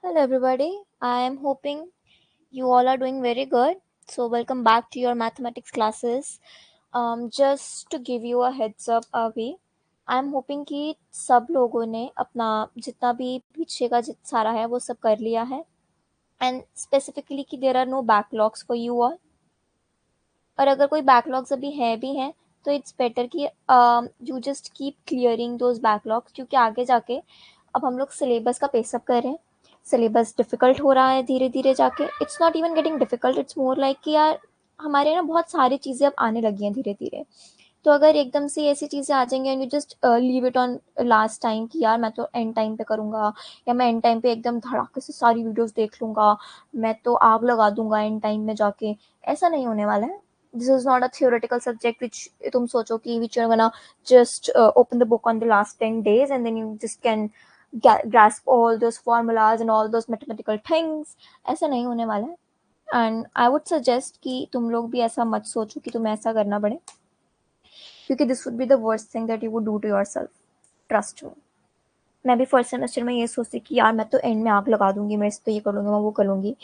Hello, everybody. I am hoping you all are doing very good. So, welcome back to your mathematics classes. Just to give you a heads up अभी I'm hoping कि सब लोगों ने अपना जितना भी पीछे का जित सारा है वो सब कर लिया है and specifically कि there are no backlogs for you all. और अगर कोई बैकलॉग्स अभी है भी हैं तो इट्स बेटर कि you just keep clearing those backlogs क्योंकि आगे जाके अब हम लोग सिलेबस का पेसअप कर रहे हैं. सिलेबस डिफ़िकल्ट हो रहा है धीरे धीरे जाके. It's not even getting difficult, it's more like कि यार हमारे ना बहुत सारी चीज़ें अब आने लगी हैं धीरे धीरे. तो अगर एकदम से ऐसी चीज़ें आ जाएंगी and you just leave it on last time कि यार मैं तो एंड टाइम पे करूँगा या मैं एंड टाइम पे एकदम धड़ाके से सारी वीडियोस देख लूँगा, मैं तो आग लगा दूंगा एंड टाइम में जाके, ऐसा नहीं होने वाला है. This is not a theoretical subject which तुम सोचो कि which you're gonna just open the book on the last 10 days and then you just can grasp all those formulas and all those mathematical things. ऐसा नहीं होने वाला है. And I would suggest कि तुम लोग भी ऐसा मत सोचो कि तुम्हें ऐसा करना पड़े क्योंकि this would be the worst thing that you would do to yourself. Trust me. मैं भी फर्स्ट सेमेस्टर में ये सोचती कि यार मैं तो एंड में आग लगा दूंगी, मैं इस तो ये कर लूँगी, मैं वो कर लूँगी.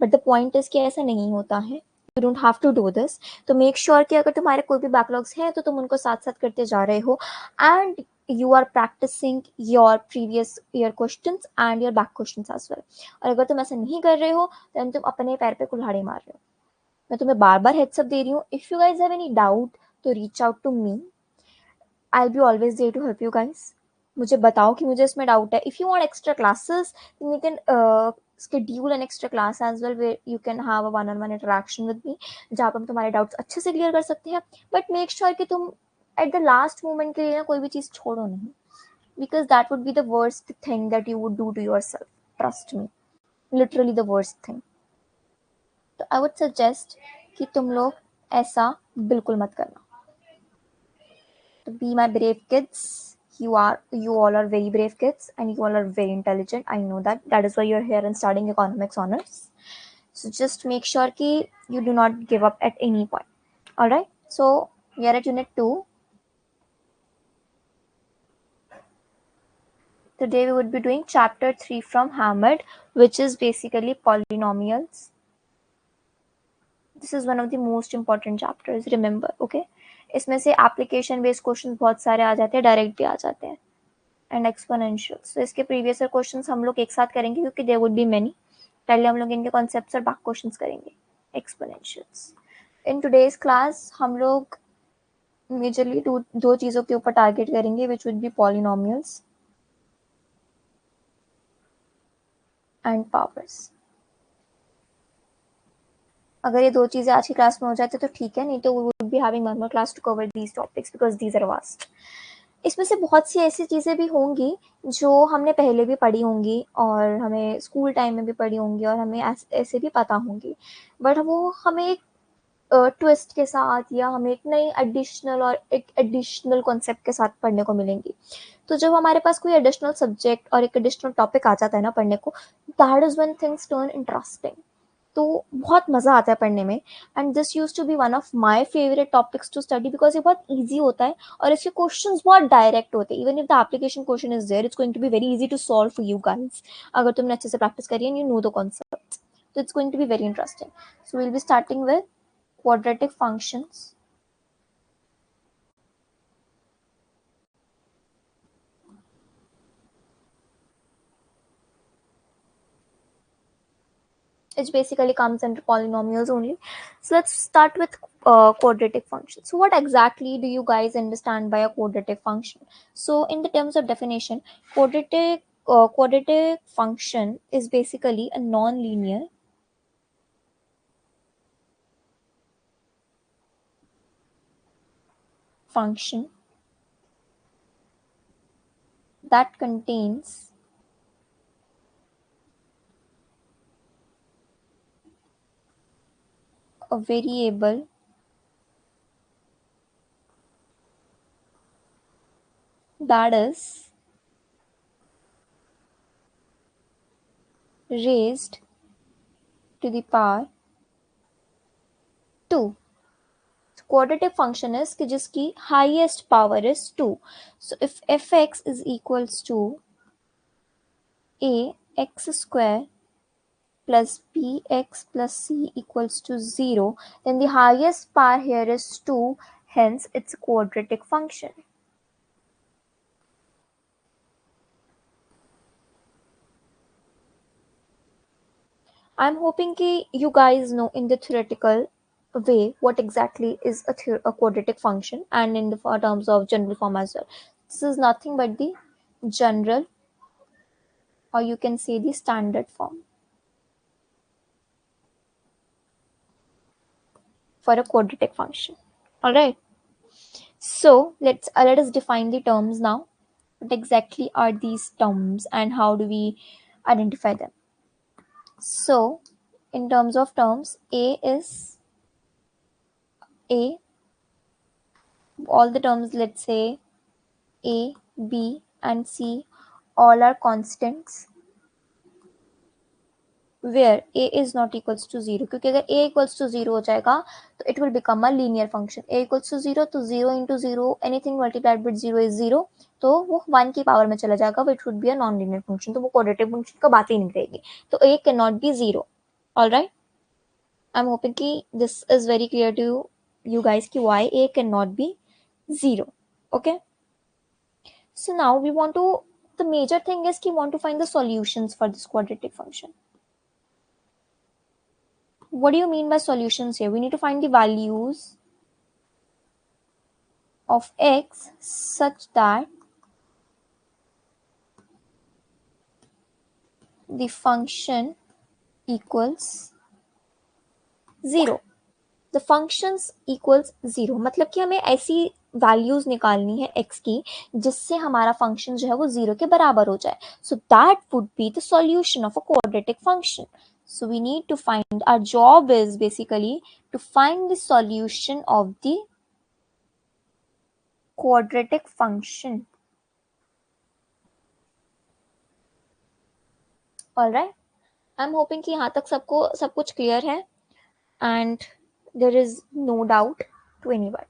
बट द पॉइंट इज़ कि ऐसा नहीं होता है. You don't have to do this. तो मेक श्योर कि अगर तुम्हारे कोई भी बैकलॉग्स हैं तो तुम उनको साथ साथ करते जा रहे हो and you are practicing your previous year questions and your back questions as well. और अगर तुम ऐसा नहीं कर रहे हो देन तुम अपने पैर पे कुल्हाड़ी मार रहे हो. मैं तुम्हें बार बार हेड्सअप दे रही हूँ. If you guys have any doubt तो reach out to me. I be always there to help you guys. मुझे बताओ कि मुझे इसमें डाउट है. If you want extra classes then you can schedule an extra class as well where you can have a one-on-one interaction with me जहाँ पर हम तुम्हारे डाउट्स अच्छे से क्लियर कर सकते हैं. बट मेक श्योर कि तुम एट द लास्ट मोमेंट के लिए ना कोई भी चीज़ छोड़ो नहीं because that would be the worst thing that you would do to yourself. Trust me, literally the worst thing. तो आई वुड सजेस्ट कि तुम लोग ऐसा बिल्कुल मत करना. To be my brave kids. You all are very brave kids and you all are very intelligent. I know that is why you're here and studying economics honors. So just make sure ki you do not give up at any point. All right, so we are at unit 2. Today we would be doing chapter 3 from Hammered, which is basically polynomials. This is one of the most important chapters, remember. Okay, इसमें से application based question बहुत सारे आ जाते हैं, direct भी आ जाते हैं and एक्सपोनेंशियल्स. तो इसके प्रीवियस ईयर क्वेश्चंस हम लोग एक साथ करेंगे क्योंकि देयर वुड बी मैनी. पहले हम लोग इनके कॉन्सेप्ट्स और बैक क्वेश्चंस करेंगे, एक्सपोनेंशियल्स. इन टुडेज क्लास हम लोग मेजरली दो चीज़ों के ऊपर टारगेट करेंगे विच would B polynomials and powers. अगर ये दो चीज़ें आज की क्लास में हो जाती तो ठीक है, नहीं तो we would be having one more class to cover these topics because these are vast. इसमें से बहुत सी ऐसी चीज़ें भी होंगी जो हमने पहले भी पढ़ी होंगी और हमें स्कूल टाइम में भी पढ़ी होंगी और हमें ऐसे भी पता होंगी, बट वो हमें एक ट्विस्ट के साथ या हमें एक नई एडिशनल और एक एडिशनल कॉन्सेप्ट के साथ पढ़ने को मिलेंगी. तो जब हमारे पास कोई एडिशनल सब्जेक्ट और एक एडिशनल टॉपिक आ जाता है ना पढ़ने को, that is when things turn interesting. तो बहुत मज़ा आता है पढ़ने में. And this use to be one of my favourite topics to study because ये बहुत ईजी होता है और इसके क्वेश्चन बहुत डायरेक्ट होते हैं. Even if the application question is there, it's going to be very easy to solve for you guys अगर तुमने अच्छे से प्रैक्टिस करी and you know the concept. तो it's going to be very interesting. So will be starting with quadratic functions. It basically comes under polynomials only. So let's start with quadratic function. So what exactly do you guys understand by a quadratic function? So in the terms of definition, quadratic function is basically a non-linear function that contains a variable that is raised to the power 2. Quadratic function is कि जिसकी highest power is 2. So if fx is equals to a x square plus bx plus c equals to 0, then the highest power here is 2, hence it's a quadratic function. I'm hoping कि you guys know in the theoretical way what exactly is a quadratic function, and in the terms of general form as well. This is nothing but the general, or you can say the standard form for a quadratic function. All right. So let us define the terms now. What exactly are these terms and how do we identify them? So, in terms of terms, A is A. All the terms, let's say A, B, and C, all are constants where A is not equals to 0. क्योंकि अगर A equals to 0 हो जाएगा तो it will become a linear function. A equals to 0 तो 0 into 0, anything multiplied with 0 is 0, तो वो 1 की power में चला जाएगा, which would be a non-linear function. तो वो quadratic function का बात ही नहीं रहेगी. तो A cannot be 0. Alright. I'm hoping कि this is very clear to you guys कि why A cannot be 0. Okay. So now we want to, the major thing is we want to find the solutions for this quadratic function. What do you mean by solutions here? We need to find the values of x such that the function equals 0. The functions equals 0 मतलब कि हमें ऐसी values निकालनी है x की जिससे हमारा function जो है वो 0 के बराबर हो जाए. So that would be the solution of a quadratic function. So we need to find, our job is basically to find the solution of the quadratic function. All right. I'm hoping कि यहाँ तक सबको सब कुछ clear है and there is no doubt to anyone.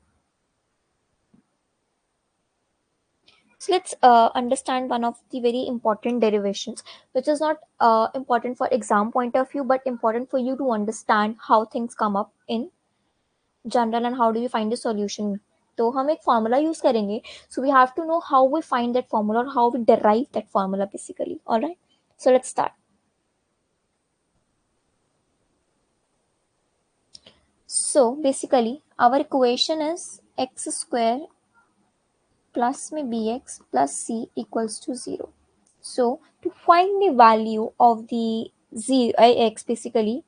So let's understand one of the very important derivations, which is not important for exam point of view, but important for you to understand how things come up in general and how do you find the solution. तो हम एक formula use करेंगे, so we have to know how we find that formula or how we derive that formula basically. All right, so let's start. So basically our equation is x square plus में bx plus c equals to 0. So to find the value of the x basically,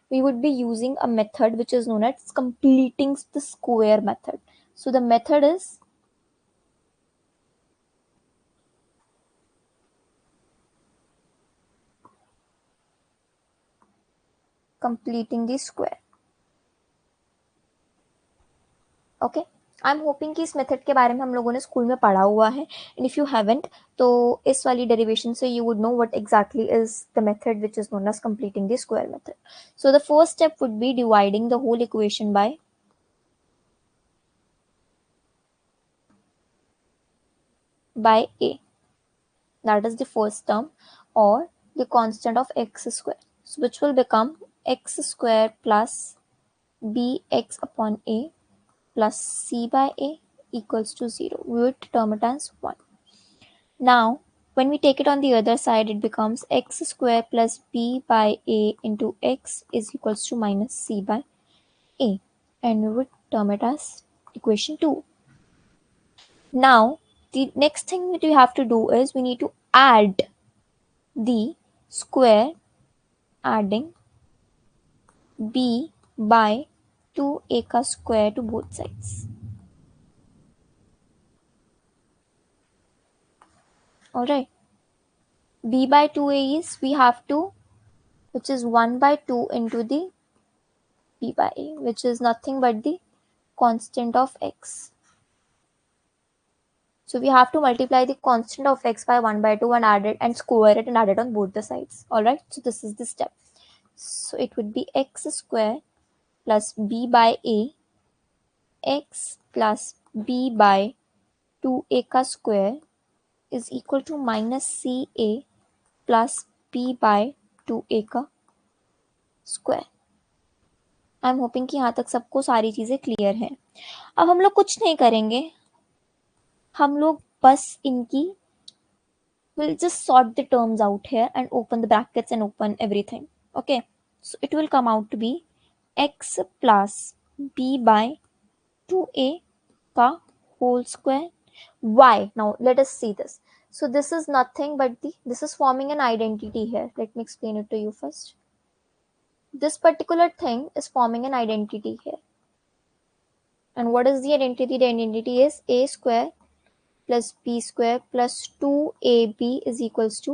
we would be using a method which is known as completing the square method. So the method is completing the square. Okay. I am hoping कि इस method के बारे में हम लोगों ने school में पढ़ा हुआ है, एंड इफ यू हैवेंट तो इस वाली डेरिवेशन से you would know what exactly is the method which is known as completing the square method. So the first step would be dividing the whole equation by a, that is the first term, or the constant of x square, so which will become x square plus bx upon a plus c by a equals to 0. We would term it as 1. Now, when we take it on the other side, it becomes x square plus b by a into x is equals to minus c by a. And we would term it as equation 2. Now, the next thing that we have to do is we need to add the square, adding b by 2a ka square to both sides. Alright. b by 2a is we have to, which is 1 by 2 into the b by a, which is nothing but the constant of x. So we have to multiply the constant of x by 1 by 2 and add it and square it and add it on both the sides. Alright, so this is the step. So it would be x square plus b by a, x plus b by 2a ka square is equal to minus ca plus b by 2a का square. I am hoping कि यहाँ तक सबको सारी चीज़ें clear हैं। अब हम लोग कुछ नहीं करेंगे, हम लोग बस इनकी we'll just sort the terms out here and open the brackets and open everything. Okay, so it will come out to be x plus b by 2a ka whole square. Why? Now let us see this. So this is nothing but this is forming an identity here. Let me explain it to you first. This particular thing is forming an identity here. And what is the identity? The identity is a square plus b square plus 2ab is equals to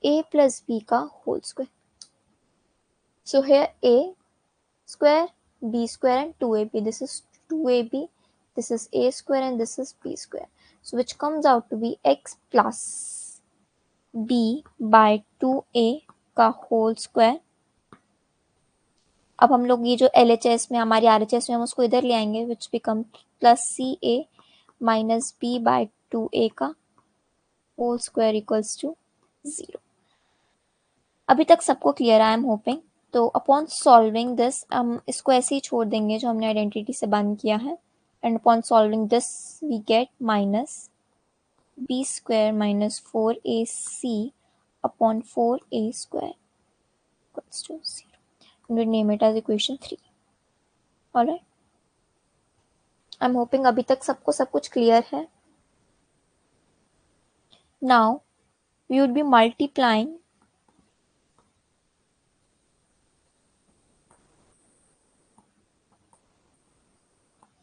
a plus b का whole square. So here a square, b square and 2ab. This is 2ab, this is a square and this is b square. So which comes out to be x plus b by 2a का whole square. अब हम लोग ये जो LHS में हमारी RHS में हम उसको इधर ले आएंगे, which become plus CA minus b by 2a का whole square equals to 0. अभी तक सबको क्लियर आई एम होपिंग। तो अपॉन सॉल्विंग दिस हम इसको ऐसे ही छोड़ देंगे जो हमने आइडेंटिटी से बंद किया है, and upon solving this we get minus b square minus 4ac upon 4a square equals to 0 and we name it as equation 3. Alright, I am hoping अभी तक सबको सब कुछ क्लियर है। Now we would be multiplying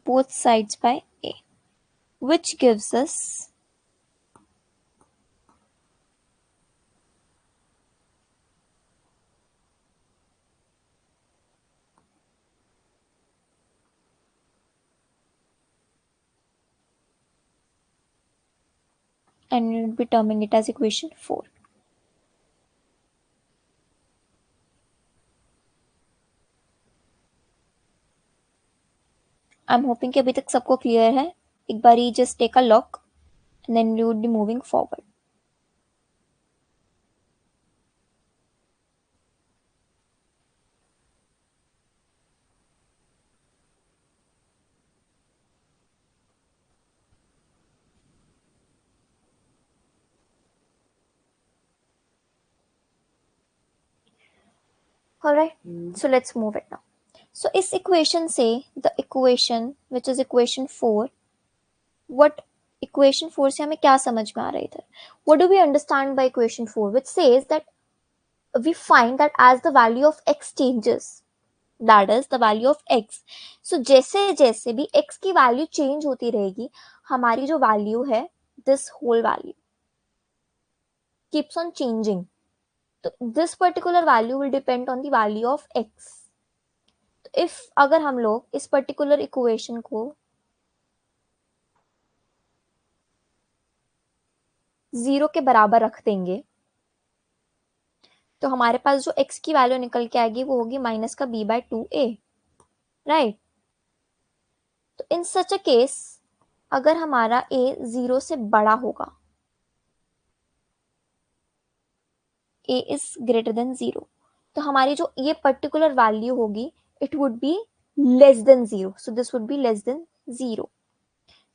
both sides by a, which gives us and we will be terming it as equation 4. I am hoping कि अभी तक सबको क्लियर है। एक बार ही just take a look and then we would be moving forward. Alright, so let's move it now. So इस equation से the equation which is equation 4, what equation 4 से हमें क्या समझ में आ रहा है इधर? What do we understand by equation 4, which says that we find that as the value of x changes, that is the value of x, so जैसे जैसे भी x की value change होती रहेगी, हमारी जो value है this whole value keeps on changing. तो this particular value will depend on the value of x. तो if अगर हम लोग इस particular equation को 0 के बराबर रख देंगे तो हमारे पास जो x की वैल्यू निकल के आएगी वो होगी माइनस का b बाय 2a, राइट। तो इन सच अ केस अगर हमारा a 0 से बड़ा होगा, a इज ग्रेटर देन 0, तो हमारी जो ये पर्टिकुलर वैल्यू होगी it would be less than 0, so this would be less than 0.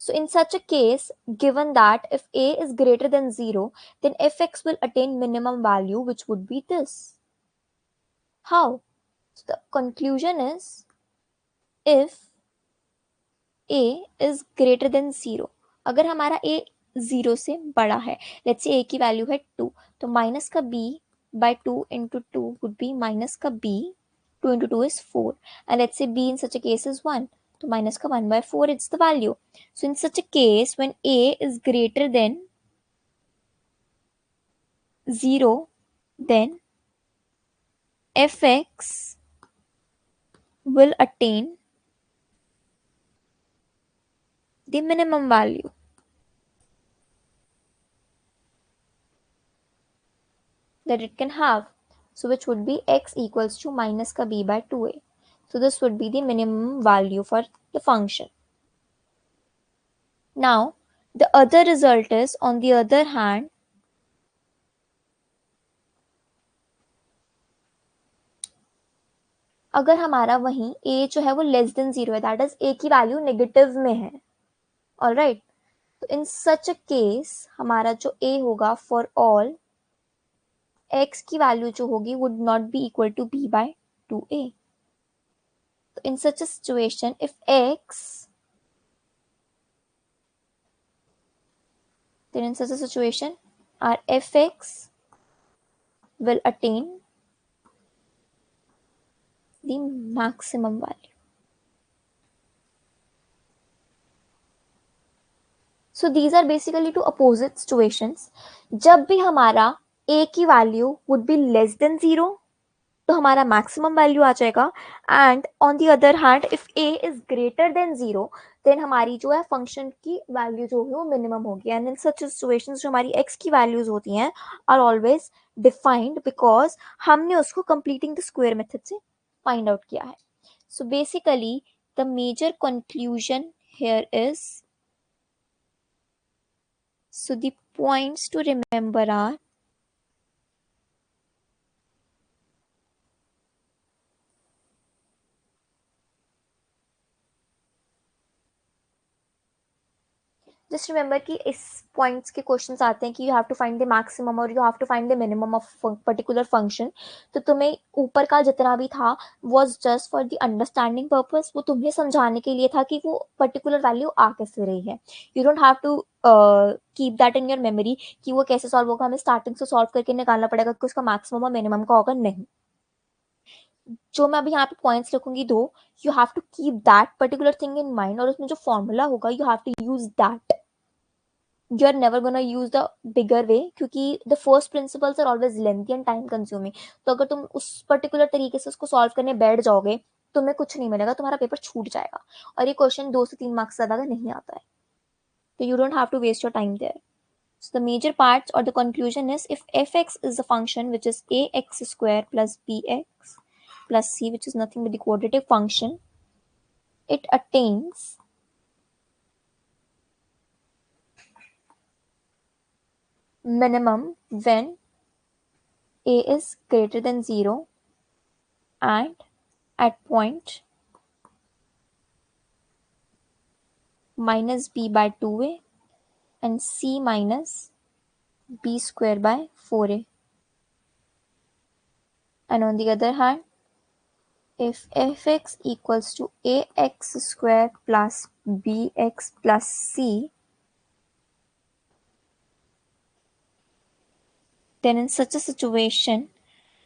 So in such a case, given that if a is greater than 0, then fx will attain minimum value, which would be this. How? So the conclusion is, if a is greater than 0, अगर हमारा a 0 से बड़ा है, let's say a की value है 2, तो minus का b by 2 into 2 would be minus का b, 2 into 2 is 4, and let's say b in such a case is 1, तो minus का 1 by 4 it's the value. So in such a case, when a is greater than 0, then fx will attain the minimum value that it can have, so which would be x equals to minus ka b by 2a. So this would be the minimum value for the function. Now the other result is, on the other hand, अगर हमारा वहीं a जो है वो less than 0 है, that is a की value negative में है, ऑलराइट, तो इन सच अ केस हमारा जो a होगा फॉर ऑल x की वैल्यू जो होगी would not be equal to b by 2a. तो in such a situation if x, then in such a situation our fx will attain the maximum value. So these are basically two opposite situations. जब भी हमारा a की value would be less than 0 तो हमारा maximum value आ जाएगा, and on the other hand if a is greater than 0 then हमारी जो है फंक्शन की वैल्यू जो होगी वो मिनिमम होगी. एंड इन सच सिचुएशंस जो हमारी x की वैल्यूज होती हैं आर ऑलवेज डिफाइंड बिकॉज हमने उसको कंप्लीटिंग द स्क्वायर मेथड से फाइंड आउट किया है. So basically the major conclusion here is, so the points to remember are, just remember कि इस पॉइंट्स के क्वेश्चंस आते हैं कि you have to find the maximum और you have to find the minimum of particular function. तो तुम्हें ऊपर का जितना भी था was just for the understanding purpose, वो तुम्हें समझाने के लिए था कि वो पर्टिकुलर वैल्यू आ कैसे रही है. You don't have to keep that in your memory कि वो कैसे सॉल्व होगा, हमें स्टार्टिंग से सॉल्व करके निकालना पड़ेगा कि उसका मैक्सिमम और मिनिमम का होगा. नहीं, जो मैं अभी यहाँ पे पॉइंट्स लिखूंगी दो, you have to keep that particular thing in mind, और उसमें जो फॉर्मूला होगा you have to use that. You are never gonna use the bigger way क्योंकि the first principles are always lengthy and time consuming. तो अगर तुम उस particular तरीके से उसको सॉल्व करने बैठ जाओगे तुम्हें कुछ नहीं मिलेगा, तुम्हारा पेपर छूट जाएगा, और ये क्वेश्चन 2 से 3 मार्क्स ज्यादा का नहीं आता है. तो you don't have to waste your time there. So the major parts or the conclusion is, if fx is a function which is ax square plus bx plus c, which is nothing but the quadratic function, it attains minimum when a is greater than 0 and at point minus b by 2a and c minus b square by 4a. And on the other hand, if fx equals to ax square plus bx plus c, then in such a situation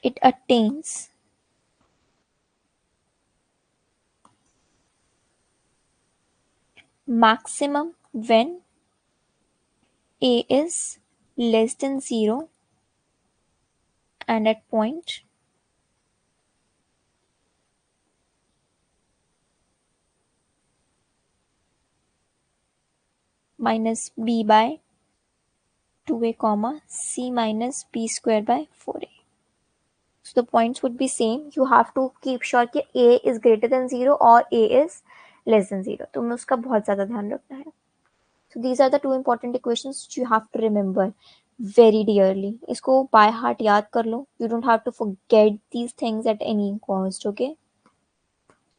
it attains maximum when a is less than 0 and at point minus b by 2a comma c minus b square by 4a. So the points would be same. You have to keep sure कि a is greater than 0 और a is less than 0. तुम्हें उसका बहुत ज़्यादा ध्यान रखना है. So these are the two important equations which you have to remember very dearly. इसको by heart याद कर लो. You don't have to forget these things at any cost. Okay?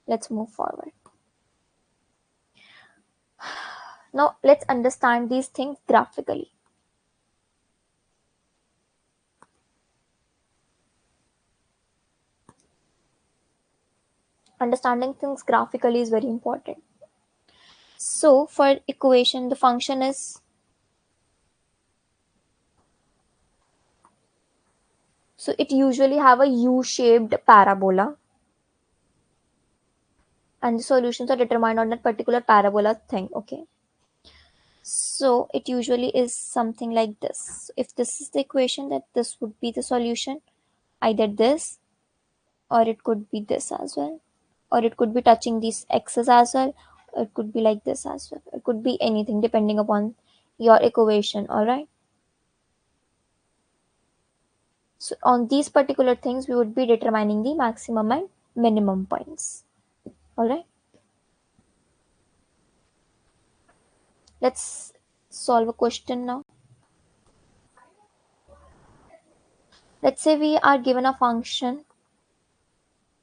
Let's move forward. Now let's understand these things graphically. Understanding things graphically is very important. So for equation, the function is, so it usually have a U-shaped parabola and the solutions are determined on that particular parabola thing. Okay, so it usually is something like this. If this is the equation, that this would be the solution, either this or it could be this as well, or it could be touching these x's as well, or it could be like this as well. It could be anything depending upon your equation. All right, so on these particular things we would be determining the maximum and minimum points. All right, let's solve a question now. Let's say we are given a function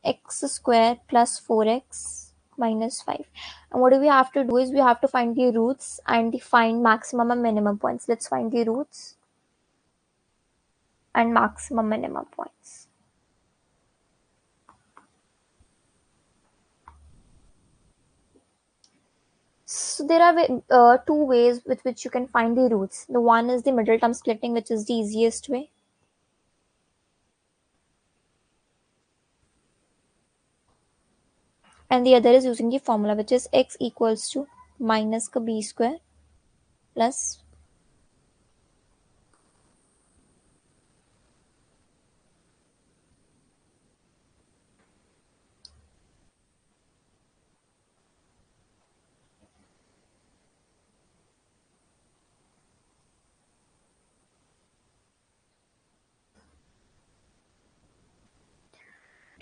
x square plus 4x minus 5. And what do we have to do is we have to find the roots and find maximum and minimum points. Let's find the roots and maximum minimum points. So there are two ways with which you can find the roots. The one is the middle term splitting, which is the easiest way. And the other is using the formula, which is x equals to minus ka b square plus.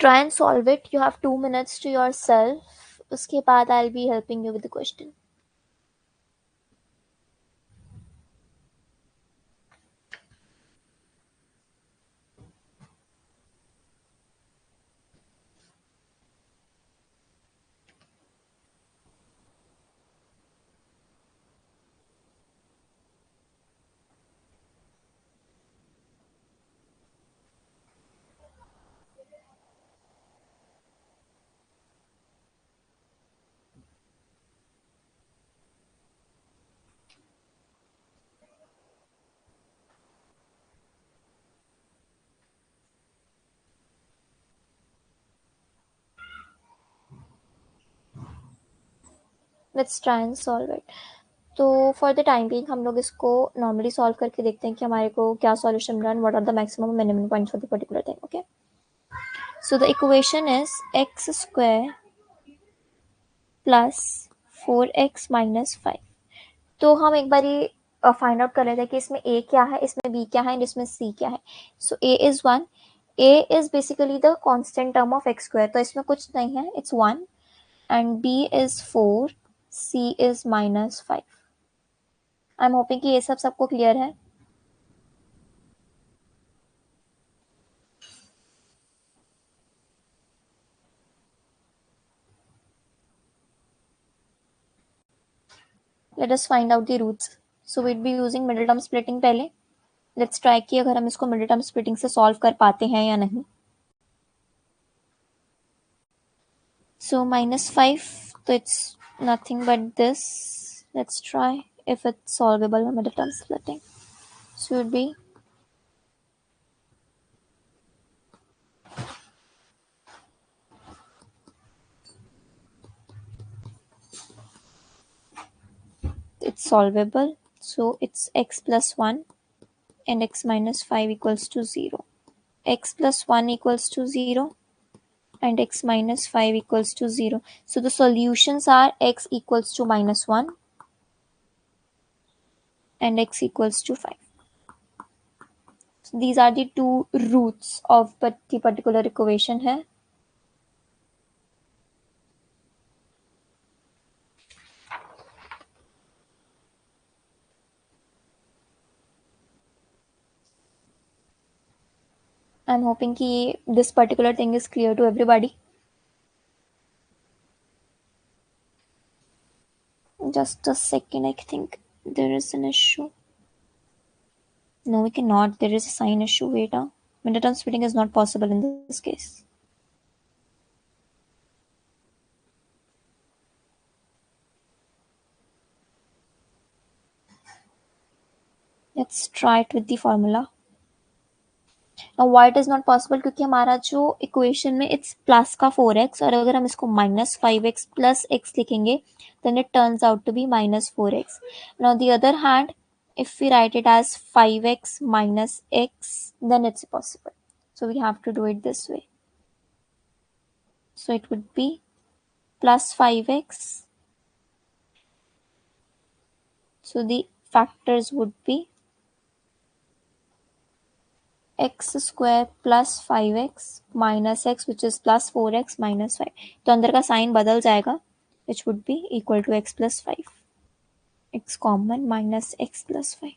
Try and solve it. You have 2 minutes to yourself. उसके बाद I'll be helping you with the question. Let's try and solve it. तो for the time being हम लोग इसको normally solve करके देखते हैं कि हमारे को क्या सॉल्यूशन मिला and what are the maximum minimum points for the particular thing. Okay, so the equation is x square plus 4x minus 5. तो हम एक बार फाइंड आउट कर लेते हैं कि इसमें a क्या है, इसमें b क्या है एंड इसमें c क्या है. सो a is 1. a is basically the constant term of x square, तो इसमें कुछ नहीं है, it's 1. And b is 4, c is minus 5. I am hoping कि ये सब सबको क्लियर है. Let us find out the roots. So we'd be using middle term splitting पहले. Let's try कि अगर हम इसको middle term splitting से solve कर पाते हैं या नहीं. So minus 5, so it's nothing but this. Let's try if it's solvable by middle term splitting. So it would be it's solvable. So it's x plus 1 and x minus 5 equals to 0. X plus 1 equals to 0 and x minus 5 equals to 0. So the solutions are x equals to minus 1 and x equals to 5. So these are the two roots of the particular equation here. I'm hoping कि this particular thing is clear to everybody. Just a second, I think there is an issue. No, we cannot. There is a sign issue. Wait, Middle splitting is not possible in this case. Let's try it with the formula. Now why it is not possible? क्योंकि हमारा जो equation में it's plus का 4x और अगर हम इसको minus 5x plus x लिखेंगे then it turns out to be minus 4x. Now the other hand, if we write it as 5x minus x, then it's possible. So we have to do it this way. So it would be plus 5x. So the factors would be x square plus 5x minus x, which is plus 4x minus 5. तो अंदर का sign बदल जाएगा, which would be equal to x plus 5. X common minus x plus 5.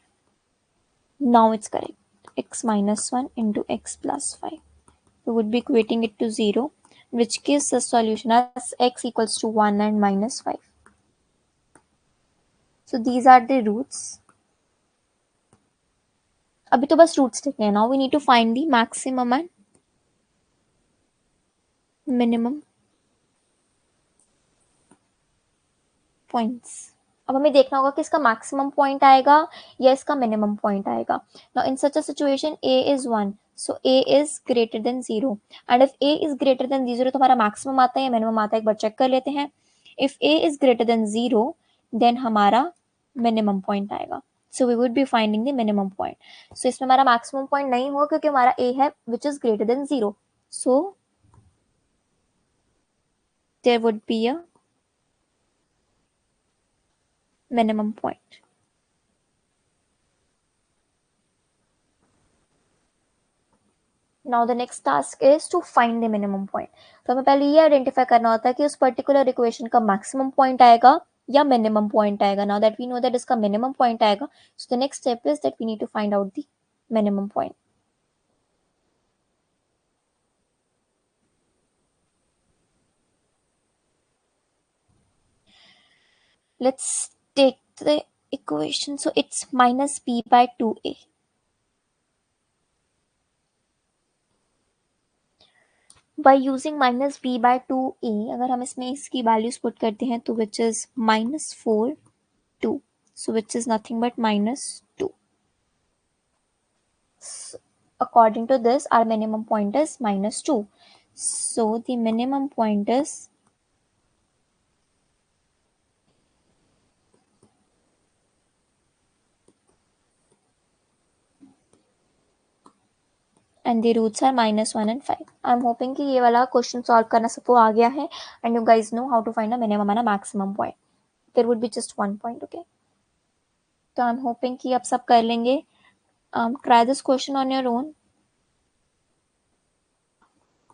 Now it's correct. X minus 1 into x plus 5. We would be equating it to 0. which gives us solution as x equals to 1 and minus 5. So these are the roots. अभी तो बस roots लिखने हैं. Now we need to find the maximum and minimum points. अब हमें देखना होगा कि इसका मैक्सिमम पॉइंट आएगा या इसका मिनिमम पॉइंट आएगा. Now in such a situation a is 1, so a is greater than 0, and if a is greater than 0 तो हमारा मैक्सिमम आता है या मिनिमम आता है, एक बार चेक कर लेते हैं. if a is greater than 0 then हमारा मिनिमम पॉइंट आएगा. so we would be finding the minimum point. so इसमें हमारा मैक्सिमम पॉइंट नहीं होगा क्योंकि हमारा a है which is greater than 0, so there would be a minimum point. Now the next task is to find the minimum point. तो हमें पहले ये आइडेंटिफाई करना होता है कि उस पर्टिकुलर इक्वेशन का मैक्सिमम पॉइंट आएगा या मिनिमम पॉइंट आएगा. Now that we know that इसका मिनिमम पॉइंट आएगा, so the next step is that we need to find out the minimum point. Let's take the equation. So it's minus b by 2a. By using minus b by 2a, अगर हम इसमें इसकी values put करते हैं तो which is minus 4 2, so which is nothing but minus 2. So, according to this our minimum point is minus 2, so the minimum point is and the roots are minus 1 and 5. I'm hoping कि ये वाला question solve करना सबको आ गया है and you guys know how to find a minimum and a maximum point. There would be just one point, okay? तो I'm hoping कि आप सब कर लेंगे. Try this question on your own,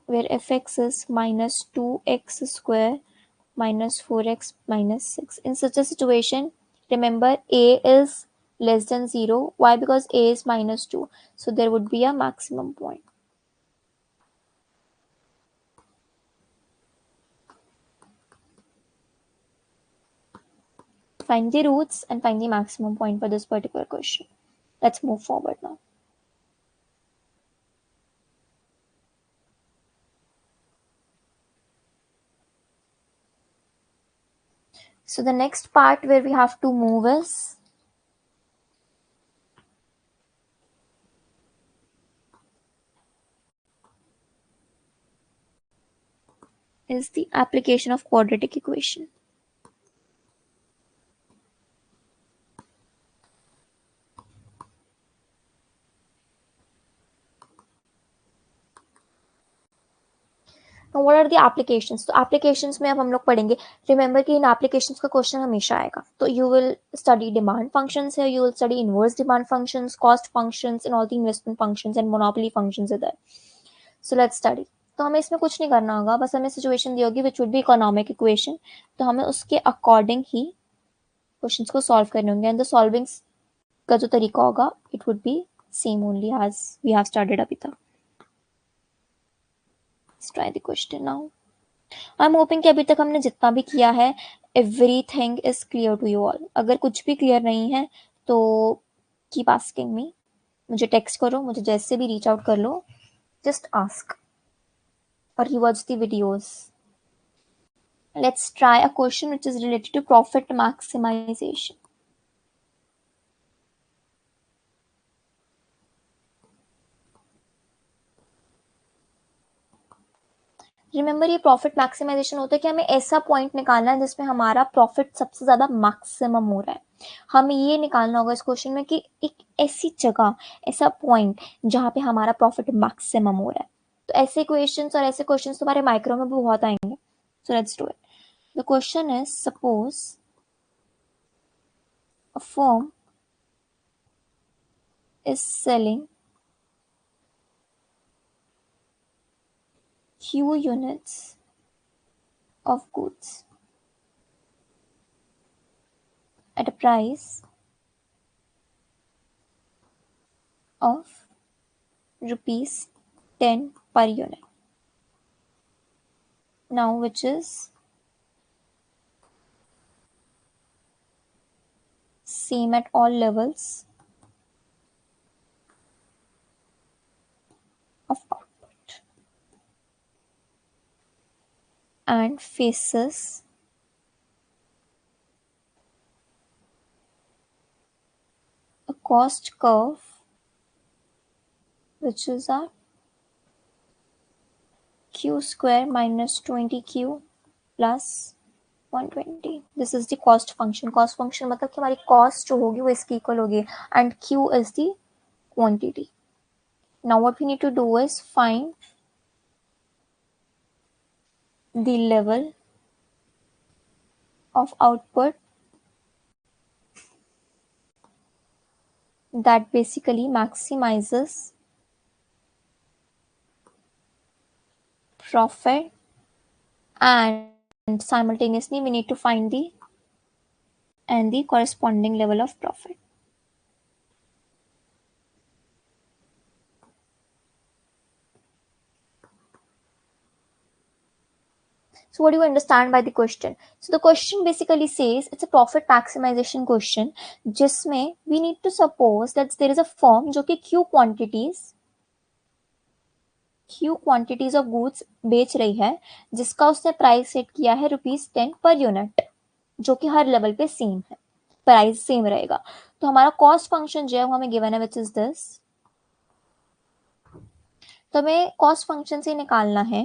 where fx is minus 2x square minus 4x minus 6. In such a situation, remember a is less than 0. Why? Because a is minus 2. So there would be a maximum point. Find the roots and find the maximum point for this particular question. Let's move forward now. So the next part where we have to move is the application of quadratic equation. Now what are the applications? तो applications में अब हम लोग पढ़ेंगे. Remember कि इन applications का question हमेशा आएगा. तो you will study demand functions here, you will study inverse demand functions, cost functions, and all the investment functions and monopoly functions are there. So let's study. तो हमें इसमें कुछ नहीं करना होगा, बस हमें सिचुएशन दी होगी which would be economic equation. तो हमें उसके अकॉर्डिंग ही क्वेश्चंस को सॉल्व करने होंगे एंड द सॉल्विंग का जो तरीका होगा it would be same only as we have started अभी तक. Let's try the question now. I'm hoping कि अभी तक हमने जितना भी किया है everything is clear to you all. अगर कुछ भी क्लियर नहीं है तो keep asking me. मुझे टेक्स्ट करो, मुझे जैसे भी रीच आउट कर लो. Just ask or rewatch the videos. Let's try a question which is related to profit maximization. Remember ये प्रॉफिट मैक्सिमाइजेशन होता है कि हमें ऐसा पॉइंट निकालना है जिसमें हमारा प्रॉफिट सबसे ज्यादा मैक्सिमम हो रहा है. हमें ये निकालना होगा इस क्वेश्चन में कि एक ऐसी जगह, ऐसा पॉइंट जहां पे हमारा प्रॉफिट मैक्सिमम हो रहा है. तो ऐसे क्वेश्चंस और ऐसे क्वेश्चंस तुम्हारे माइक्रो में भी बहुत आएंगे. So let's do it. The question is suppose a firm is selling few units of goods at a price of rupees 10 per unit. now, which is same at all levels of output and faces a cost curve which is a q square minus 20q plus 120. This is the cost function. Cost function मतलब कि हमारी cost जो होगी वो इसकी equal होगी and q is the quantity. Now what we need to do is find the level of output that basically maximizes profit, and simultaneously we need to find the corresponding level of profit. So what do you understand by the question? So the question basically says it's a profit maximization question जिसमें we need to suppose that there is a firm जो कि Q quantities of goods बेच रही है जिसका उसने price set किया है ₹10 पर यूनिट जो कि हर लेवल पे सेम है, प्राइस सेम रहेगा. तो हमारा कॉस्ट फंक्शन जो है वो हमें गिवन है विच इज दिस. तो हमें कॉस्ट फंक्शन से निकालना है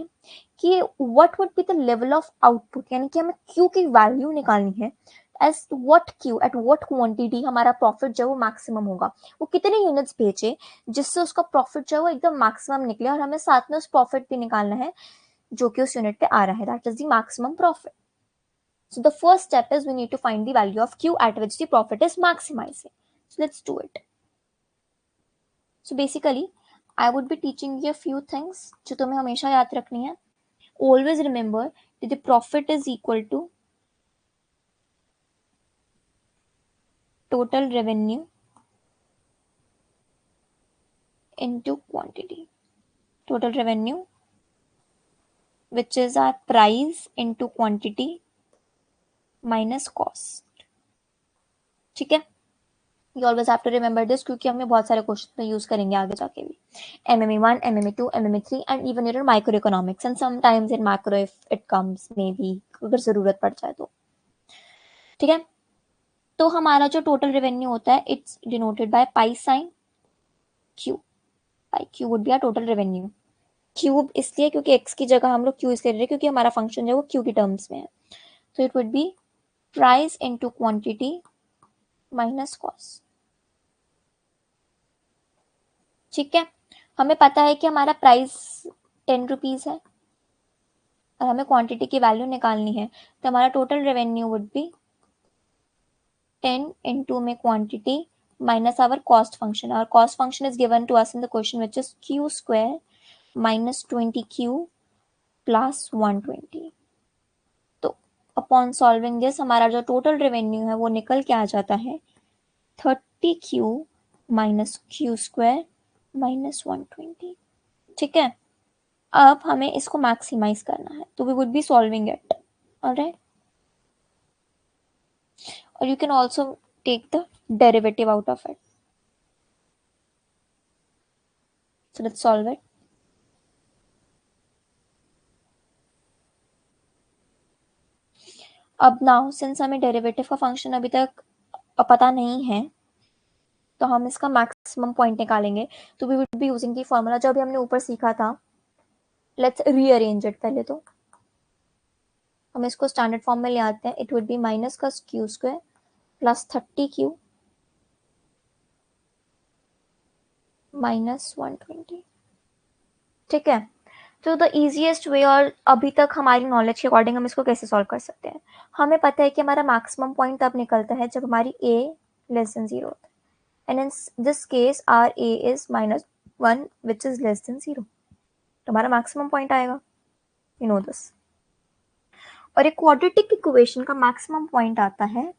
कि what would be the level of output, यानी कि हमें क्यू की वैल्यू निकालनी है as what Q at what quantity हमारा प्रॉफिट जो है वो मैक्सिमम होगा, वो कितने यूनिट्स बेचे जिससे उसका प्रॉफिट जो है वो एकदम मैक्सिमम निकले, और हमें साथ में उस प्रॉफिट भी निकालना है जो कि उस यूनिट पे आ रहा है, that is the maximum profit. So the first step is we need to find the value of Q at which the profit is maximizing. So let's do it. So basically, I would be teaching you a few things जो तुम्हें हमेशा याद रखनी है. Always remember that the profit is equal to total revenue into quantity. Total revenue, which is our price into quantity minus cost. ठीक है? You always have to remember this क्योंकि हमें बहुत सारे क्वेश्चन में यूज करेंगे आगे जाके भी. MMA1, MMA2, MMA3 and even in microeconomics and sometimes in macro if it comes maybe अगर जरूरत पड़ जाए तो. ठीक है, तो हमारा जो टोटल रेवेन्यू होता है it's denoted by pi sign Q. Pi Q would be our total revenue. Cube इसलिए क्योंकि एक्स की जगह हम लोग क्यू इसलिए ले रहे हैं क्योंकि हमारा फंक्शन जो है वो क्यू की टर्म्स में है. तो it would B price into quantity minus cost. ठीक है, हमें पता है कि हमारा प्राइस 10 रुपीज है और हमें क्वांटिटी की वैल्यू निकालनी है, तो हमारा total revenue would B 10 into में quantity minus our cost function. Our cost function is given to us in the question which is q square minus 20q plus 120. तो upon solving this हमारा जो total revenue है वो निकल के आ जाता है 30q minus q square minus 120. ठीक है, अब हमें इसको मैक्सिमाइज करना है तो we would be solving it. Alright, और you can also take the derivative out of it. So let's solve it. अब नाउ सिंस हमें डेरिवेटिव का फंक्शन अभी तक पता नहीं है तो हम इसका मैक्सिमम पॉइंट निकालेंगे. तो we would be using the formula जो अभी हमने ऊपर सीखा था. Let's rearrange it. पहले तो हम इसको स्टैंडर्ड फॉर्म में ले आते हैं. इट वुड बी माइनस का Q square plus 30q minus 120. ठीक है, तो द इजीएस्ट वे, और अभी तक हमारी नॉलेज के अकॉर्डिंग हम इसको कैसे सॉल्व कर सकते हैं. हमें पता है कि हमारा मैक्सिमम पॉइंट तब निकलता है जब हमारी a लेस देन 0 होता है, and in this case our a is minus 1 which is less than 0. तो हमारा मैक्सिमम पॉइंट आएगा, you know this. और एक क्वाड्रेटिक इक्वेशन का मैक्सिमम पॉइंट आता है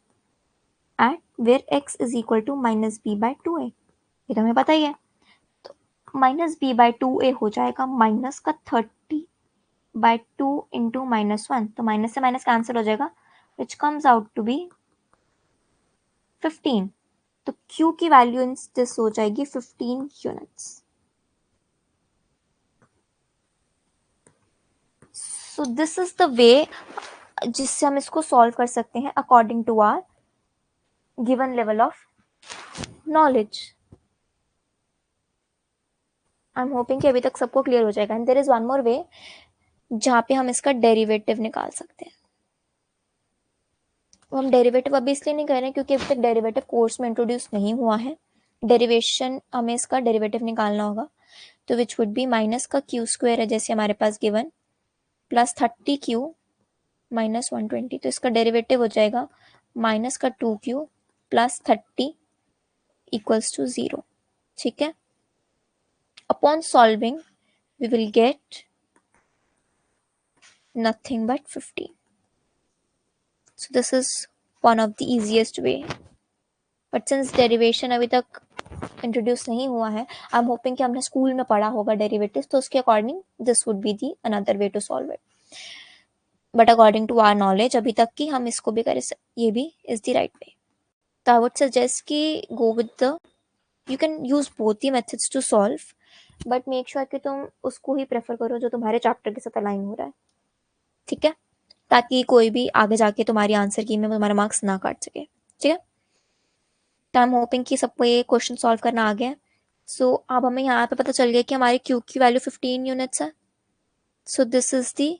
at where x is equal to minus b by 2a. ये तो हमें पता ही है. तो माइनस b by 2a हो जाएगा माइनस का 30 बाय 2 इंटू -1, तो माइनस से माइनस कैंसिल हो जाएगा, which comes out to be 15. तो Q की वैल्यू इन दिस हो जाएगी 15 units. So this is the way जिससे हम इसको सॉल्व कर सकते हैं according to our given level of knowledge. I am hoping कि अभी तक सबको क्लियर हो जाएगा. And there is one more way जहाँ पे हम इसका डेरिवेटिव निकाल सकते हैं. हम डेरिवेटिव अभी इसलिए नहीं कर रहे हैं क्योंकि अभी तक डेरिवेटिव कोर्स में इंट्रोड्यूस नहीं हुआ है. डेरिवेशन हमें इसका डेरिवेटिव निकालना होगा, तो विच वुड बी माइनस का क्यू स्क्वायर है जैसे हमारे पास गिवन, प्लस 30Q माइनस 120. तो इसका डेरिवेटिव हो जाएगा माइनस का 2Q प्लस 30 इक्वल्स टू 0. ठीक है. Upon solving we will get nothing but 50. So this is one of the easiest way. But since derivation अभी तक इंट्रोड्यूस नहीं हुआ है, आई एम होपिंग कि हमने स्कूल में पढ़ा होगा डेरिवेटिव, तो उसके according this would be the another way to solve it. But according to our knowledge अभी तक की हम इसको भी करें, ये भी इज द राइट वे. तो आई वुड सजेस्ट कि go with the, you can use both the methods to solve, but make sure कि तुम उसको ही प्रेफर करो जो तुम्हारे चैप्टर के साथ अलाइन हो रहा है. ठीक है, ताकि कोई भी आगे जाके तुम्हारी आंसर की में तुम्हारे मार्क्स ना काट सके. ठीक है. तो आई एम होपिंग कि सबको ये क्वेश्चन सॉल्व करना आ गया. सो अब हमें यहाँ पे पता चल गया कि हमारी क्यू की वैल्यू 15 यूनिट्स है. सो this is the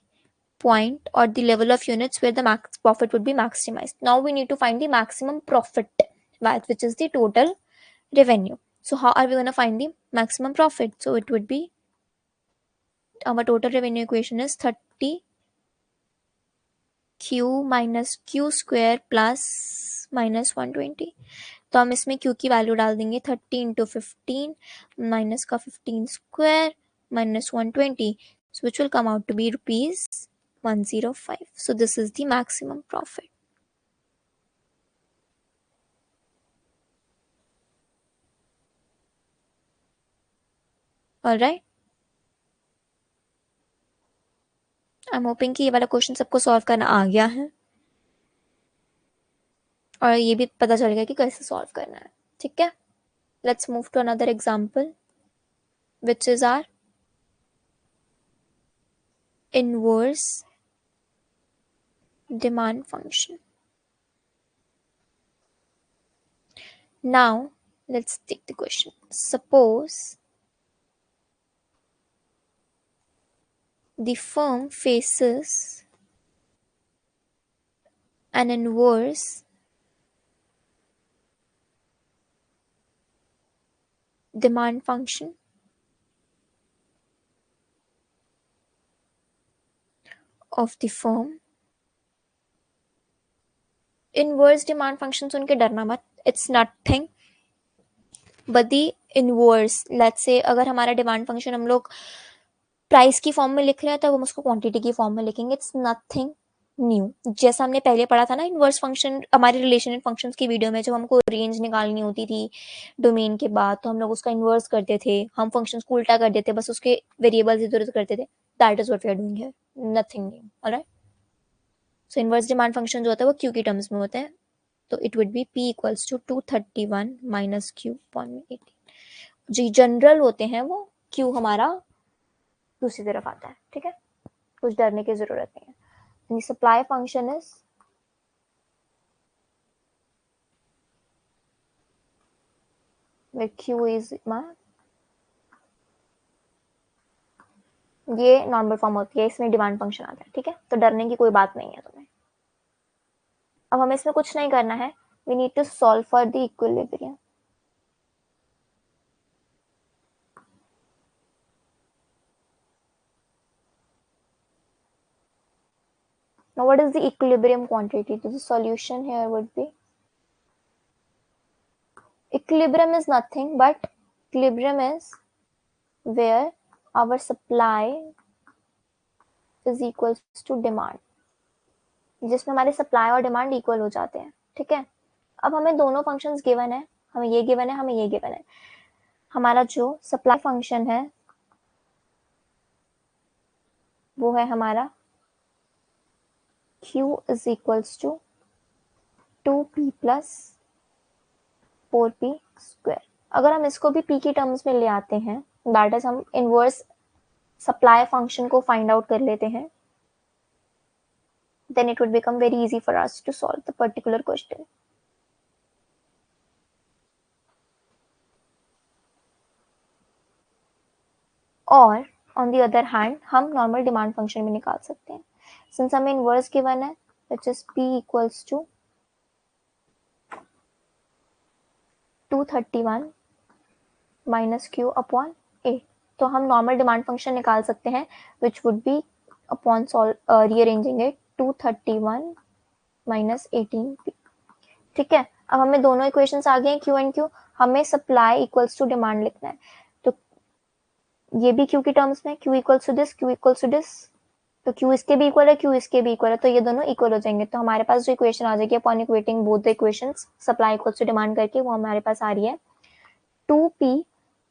point or the level of units where the max profit would be maximized. Now we need to find the maximum profit, which is the total revenue. So how are we going to find the maximum profit? So it would be, our total revenue equation is 30Q minus Q square plus minus 120. तो हम इसमें Q की value डाल देंगे 30 into 15 minus का 15 square minus 120, so which will come out to be rupees 105. So this is the maximum profit. All right. I am hoping कि ये वाला क्वेश्चन सबको सॉल्व करना आ गया है और ये भी पता चल गया कि कैसे सॉल्व करना है. ठीक है. Let's move to another example which is our inverse demand function. Now let's take the question. Suppose the firm faces an inverse demand function of the firm. Inverse demand function सुन के डरना मत. It's nothing but the inverse. Let's say अगर हमारा demand function हम लोग price की form में लिख रहे हैं तो हम उसको क्वांटिटी की फॉर्म में लिखेंगे. It's nothing new. जैसा हमने पहले पढ़ा था ना इनवर्स फंक्शन हमारे रिलेशनल फंक्शंस की वीडियो में, जब हमको रेंज निकालनी होती थी डोमेन के बाद तो हम लोग उसका इनवर्स करते थे, हम फंक्शंस को उल्टा कर देते, बस उसके वेरिएबल्स इधर उधर करते थे. That is what we are doing here. Nothing new. Alright. So inverse demand function जो होता है वो क्यू की टर्म्स में होता है. तो it would be P equals to 231 minus Q 0.18. जो जनरल होते हैं वो क्यू हमारा दूसरी तरफ आता है. ठीक है, कुछ डरने की जरूरत नहीं है. The supply function is where Q is my, ये नॉर्मल फॉर्म होती है, इसमें डिमांड फंक्शन आता है. ठीक है, तो डरने की कोई बात नहीं है तुम्हें. अब हमें इसमें कुछ नहीं करना है. We need to solve for the equilibrium. Now what is the equilibrium quantity? So the solution here would be, equilibrium is nothing but equilibrium is where our supply is equals to demand, जिसमें हमारे supply और demand equal हो जाते हैं. ठीक है. अब हमें दोनों फंक्शंस गिवन है, हमें ये गिवन है, हमें ये गिवन है. हमारा जो सप्लाई फंक्शन है वो है हमारा Q is equals to 2P plus 4P square. अगर हम इसको भी P की टर्म्स में ले आते हैं, दैट इज हम इनवर्स सप्लाई फंक्शन को फाइंड आउट कर लेते हैं, then it would become very easy for us to solve the particular question. और ऑन दी अदर हैंड हम नॉर्मल डिमांड फंक्शन भी निकाल सकते हैं, सिंस हमें इनवर्स गिवन है which is P equals to 231 minus Q upon A। तो हम नॉर्मल डिमांड फंक्शन निकाल सकते हैं which would be upon rearranging it 231 minus 18P। ठीक है, अब हमें दोनों इक्वेशंस आ गए हैं Q एंड Q, हमें सप्लाई इक्वल्स टू डिमांड लिखना है। तो ये भी Q की टर्म्स में, Q equals to this, Q equals to this, तो Q इसके भी इक्वल है, Q इसके भी इक्वल है, तो ये दोनों इक्वल हो जाएंगे। तो हमारे पास जो इक्वेशन आ जाएगी upon equating both the equations supply equals to demand करके, वो हमारे पास आ रही है 2P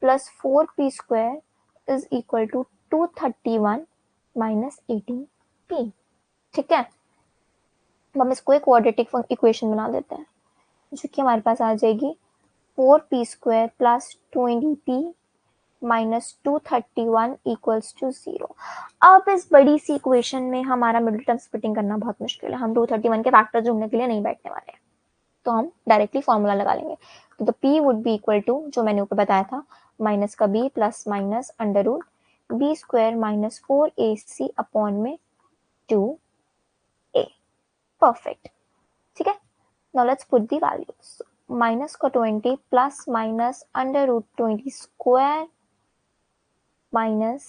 plus 4P square is equal to 231 minus 18P। ठीक है, अब हम इसको एक क्वाड्रेटिक इक्वेशन बना देते हैं, जो कि हमारे पास आ जाएगी 4P square plus 20P minus 231 equals to 0। अब इस बड़ी सी इक्वेशन में हमारा मिडिल टर्म स्प्लिटिंग करना बहुत मुश्किल है, हम 231 के फैक्टर ढूंढने के लिए नहीं बैठने वाले हैं, तो हम डायरेक्टली फॉर्मूला लगा लेंगे। तो the P would be equal to, जो मैंने ऊपर बताया था, माइनस का B plus minus under root B square minus 4AC upon में 2A। परफेक्ट, ठीक है। Now let's put the values. Minus का 20 plus minus under root 20 square minus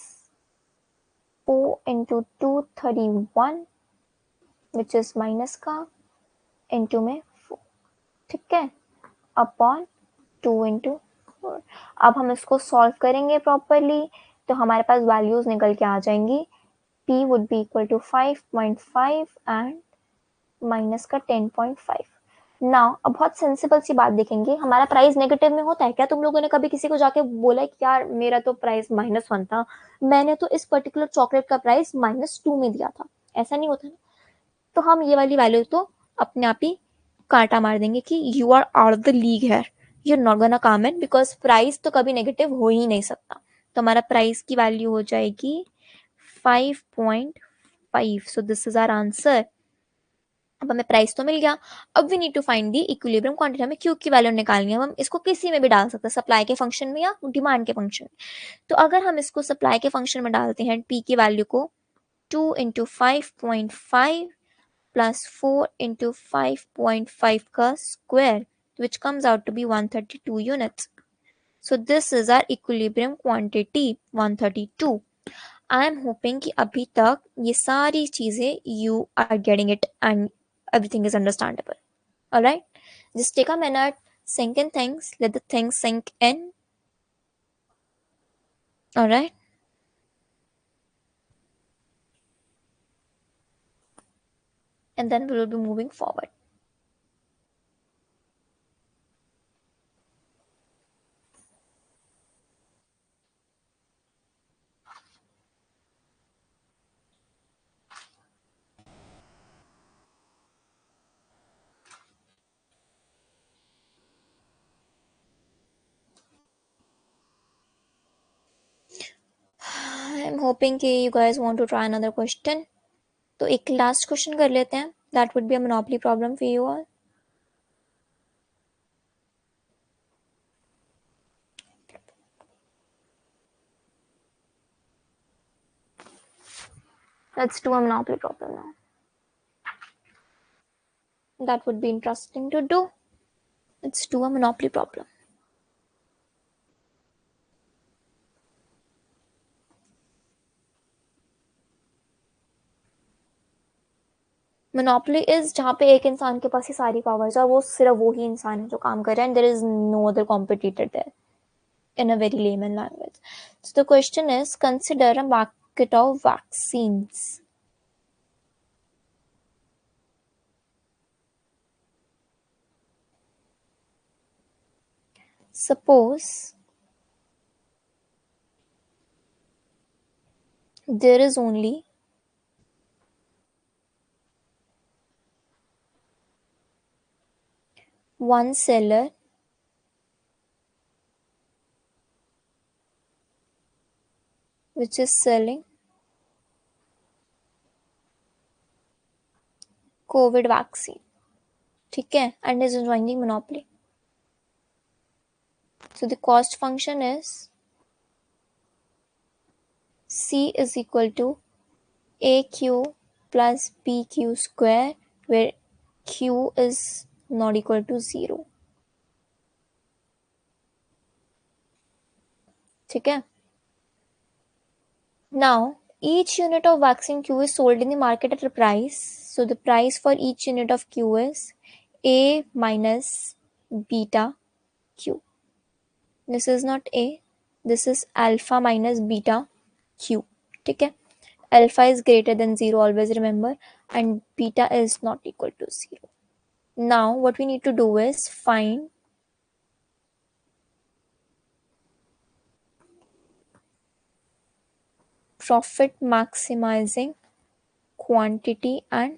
4 into 231 which is minus का इंटू में 4, ठीक है, अपॉन 2 into 4। अब हम इसको सॉल्व करेंगे प्रॉपरली, तो हमारे पास वैल्यूज निकल के आ जाएंगी। P would be equal to 5.5 and minus का 10.5। नाउ अब बहुत सेंसिबल सी बात देखेंगे, हमारा प्राइस नेगेटिव में होता है क्या? तुम लोगों ने कभी किसी को जाके बोला है कि यार मेरा तो प्राइस -1 था, मैंने तो इस पर्टिकुलर चॉकलेट का प्राइस -2 में दिया था, ऐसा नहीं होता ना। तो हम ये वाली वैल्यू तो अपने आप ही कांटा मार देंगे कि you are out of the league है, you are not gonna come in, because price तो कभी नेगेटिव हो ही नहीं सकता। तो हमारा प्राइस की वैल्यू हो जाएगी 5.5। So this is our answer. अब हमें प्राइस तो मिल गया, अब we need to find the equilibrium quantity. हमें क्यू की वैल्यू निकालनी है, हम इसको किसी में भी डाल सकते हैं, सप्लाई के फंक्शन में या डिमांड के फंक्शन में। तो अगर हम इसको सप्लाई के फंक्शन में डालते हैं, पी की वैल्यू को 2 into 5.5 plus 4 into 5.5 का square, which comes out to be 132 units. So this is our equilibrium quantity 132. I am hoping कि अभी तक ये सारी चीजें you are getting it and everything is understandable. Alright, just take a minute, sink in things, let the things sink in. Alright, and then we will be moving forward. I am hoping कि you guys want to try another question. तो एक last question कर लेते हैं, that would be a monopoly problem for you all. Let's do a monopoly problem now. That would be interesting to do. Let's do a monopoly problem. Monopoly is जहाँ पे एक इंसान के पास ही सारी पावर्स है, वो सिर्फ वो ही इंसान है जो काम कर रहा है, and there is no other competitor there, in a very layman language. So the question is, consider a market of vaccines. Suppose there is only one seller which is selling COVID vaccine. ठीक है, and is enjoying the monopoly. So the cost function is C is equal to AQ plus BQ square, where Q is not equal to 0. ठीक है. Now, each unit of vaccine Q is sold in the market at a price. So the price for each unit of Q is A minus beta Q. This is not A. This is alpha minus beta Q. ठीक है. Alpha is greater than 0, always remember, and beta is not equal to 0. Now, what we need to do is find profit maximizing quantity and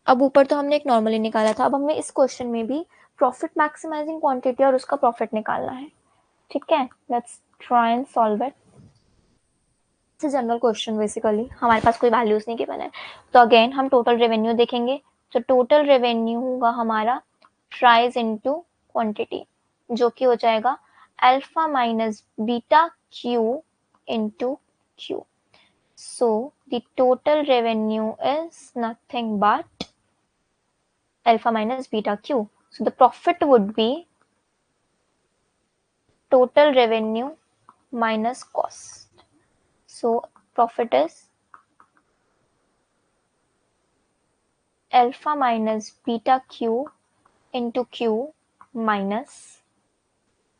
अब ऊपर तो हमने एक normally निकाला था, अब हमें इस क्वेश्चन में भी प्रॉफिट मैक्सिमाइजिंग क्वांटिटी और उसका प्रॉफिट निकालना है. ठीक है, let's try and solve it. It's general question basically, हमारे पास कोई वैल्यूज नहीं गिवन है. तो अगेन हम टोटल रेवेन्यू देखेंगे. तो टोटल रेवेन्यू होगा हमारा प्राइस इनटू क्वांटिटी, जो कि हो जाएगा alpha minus beta Q into Q. So the total revenue is nothing but alpha minus beta q. So the profit would be total revenue minus cost. So profit is alpha minus beta q into q minus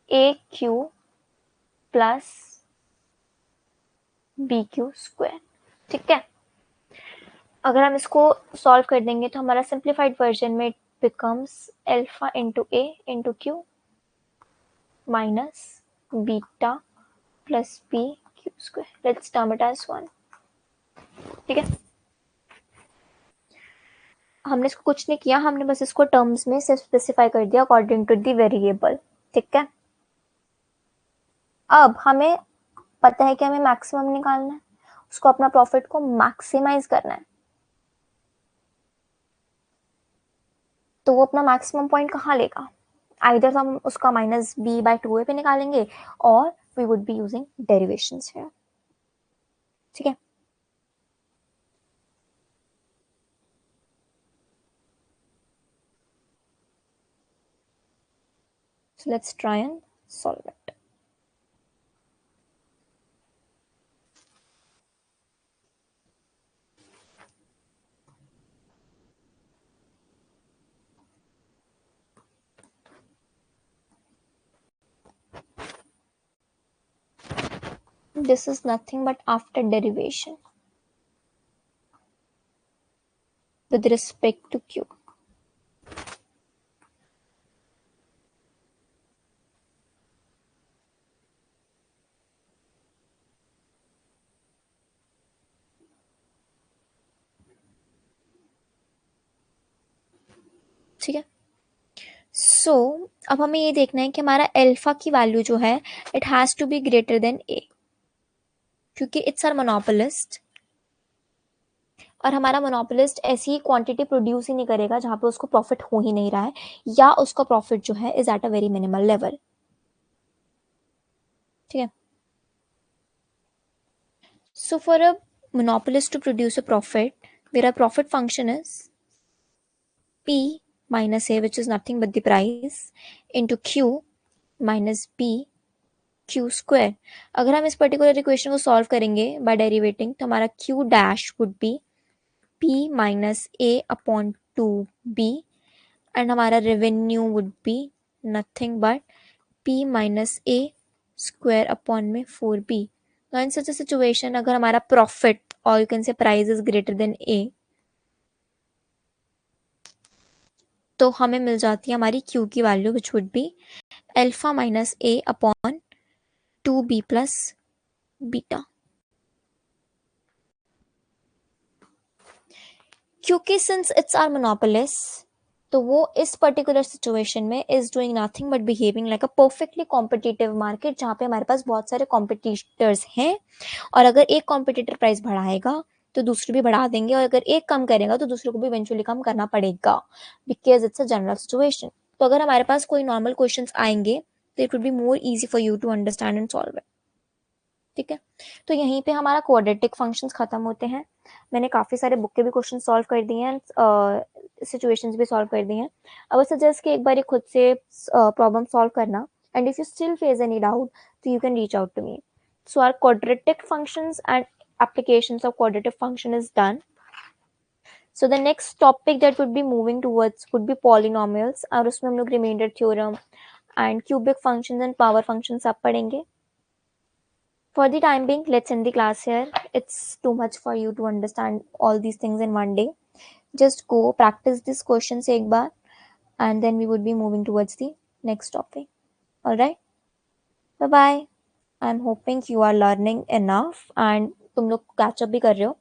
aq plus bq square. ठीक है. अगर हम इसको solve कर देंगे तो हमारा simplified version में becomes alpha into A into Q minus beta plus B Q square. Let's term it as 1. ठीक है, हमने इसको कुछ नहीं किया, हमने बस इसको टर्म्स में सिर्फ स्पेसिफाई कर दिया अकॉर्डिंग टू द वेरिएबल. ठीक है, अब हमें पता है कि हमें मैक्सिमम निकालना है, उसको अपना प्रॉफिट को मैक्सिमाइज करना है. तो वो अपना मैक्सिमम पॉइंट कहाँ लेगा? आइदर हम उसका माइनस बी बाई 2a पे निकालेंगे और we would be using derivations here. ठीक है, so let's try and solve it. This is nothing but after derivation with respect to q. ठीक है, सो अब हमें ये देखना है कि हमारा अल्फा की वैल्यू जो है it has to be greater than a, क्योंकि इट्स आर मोनोपोलिस्ट और हमारा मोनोपोलिस्ट ऐसी ही क्वांटिटी प्रोड्यूस ही नहीं करेगा जहां पे उसको प्रॉफिट हो ही नहीं रहा है, या उसका प्रॉफिट जो है is at a very minimal level. ठीक है, so for a monopolist to produce a profit, where a profit function is p minus a, which is nothing but the price, into q minus b q square. अगर हम इस particular equation को solve करेंगे by derivating तो हमारा q dash would be p minus a upon 2b and हमारा revenue would be nothing but p minus a square upon में 4b. Now in such a situation, अगर हमारा profit और you can say price is greater then a, तो हमें मिल जाती है हमारी q की value which would be alpha minus a upon 2b plus beta. क्योंकि सिंस इट्स आर मोनोपोलिस्ट तो वो इस पर्टिकुलर सिचुएशन में is doing nothing but behaving like a perfectly competitive market, जहाँ पे हमारे पास बहुत सारे कॉम्पिटिटर्स हैं, और अगर एक कॉम्पिटिटर प्राइस बढ़ाएगा तो दूसरे भी बढ़ा देंगे, और अगर एक कम करेगा तो दूसरे को भी इवेंचुअली कम करना पड़ेगा, because it's a general situation. तो अगर हमारे पास कोई नॉर्मल क्वेश्चंस आएंगे तो it would be more easy for you to understand and solve it. ठीक है, तो यहीं पे हमारा क्वाड्रेटिक फंक्शंस खत्म होते हैं। मैंने काफ़ी सारे बुक के भी क्वेश्चन सॉल्व कर दिए हैं, सिचुएशंस भी सॉल्व कर दिए हैं। अब सजेस्ट कि एक बार खुद से प्रॉब्लम सॉल्व करना, and if you still face any doubt तो you can reach out to me. So our quadratic functions and applications of quadratic function is done. So the next topic that would be moving towards would be polynomials, और उसमें हम लोग reminder theorem and cubic functions and power functions सब पढ़ेंगे. For the time being, let's end the class here. It's too much for you to understand all these things in one day. Just go practice these questions एक बार, and then we would be moving towards the next topic. All right. Bye bye. I'm hoping you are learning enough and तुम लोग catch up भी कर रहे हो.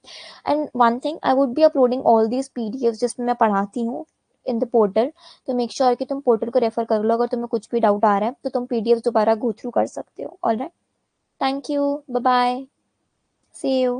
And one thing, I would be uploading all these PDFs जिसमें मैं पढ़ाती हूँ in the portal. तो make sure कि तुम portal को refer कर लो. अगर तुम्हें कुछ भी doubt आ रहा है तो तुम PDFs दोबारा go through कर सकते हो. All right. Thank you. Bye bye. See you.